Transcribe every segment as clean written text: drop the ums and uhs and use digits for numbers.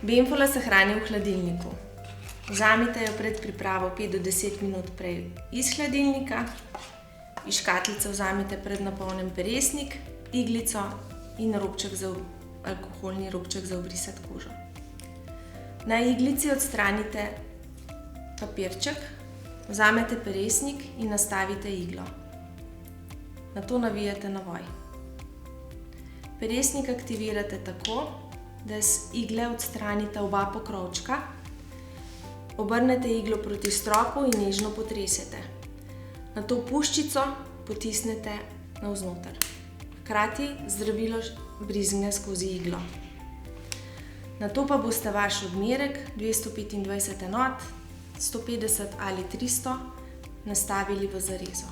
Benfola se hrani v hladilniku. Vzamite jo pred pripravo 5 do 10 minut prej iz hladilnika. Iz škatlice vzamite prednapolnjen peresnik, iglico in alkoholni robček za obrisati kožo. Na iglici odstranite papirček, vzamete peresnik in nastavite iglo. Nato navijate navoj. Peresnik aktivirate tako, da iz igle odstranite oba pokrovčka, obrnete iglo proti stropu in nežno potresete. Nato puščico potisnete navznoter. Hkrati zdravilo brizgne skozi iglo. Nato pa boste vaš odmerek 225 enot, 150 ali 300 nastavili v zarezo.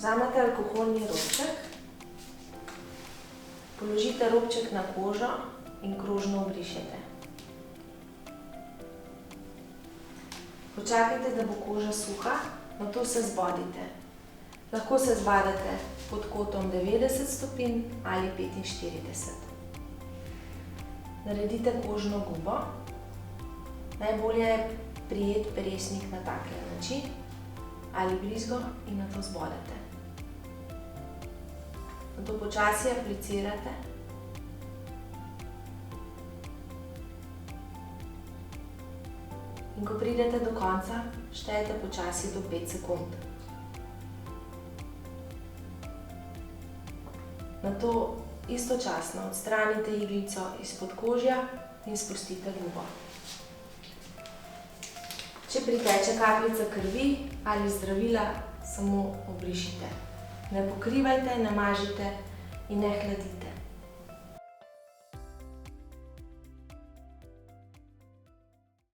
Vzamete alkoholni robček, položite robček na kožo in krožno obrišete. Počakajte, da bo koža suha, nato se zbodite. Lahko se zbadate pod kotom 90 stopinj ali 45. Naredite kožno gubo. Najbolje je prijeti peresnik na takle način ali brizgo in nato zbodete. Nato počasi aplicirate. In ko pridete do konca, štejete počasi do 5 sekund. Nato istočasno odstranite iglico izpod kožja in spustite gubo. Če priteče kapljica krvi ali zdravila, samo obrišite. Ne pokrivajte, ne mažite in ne hladite.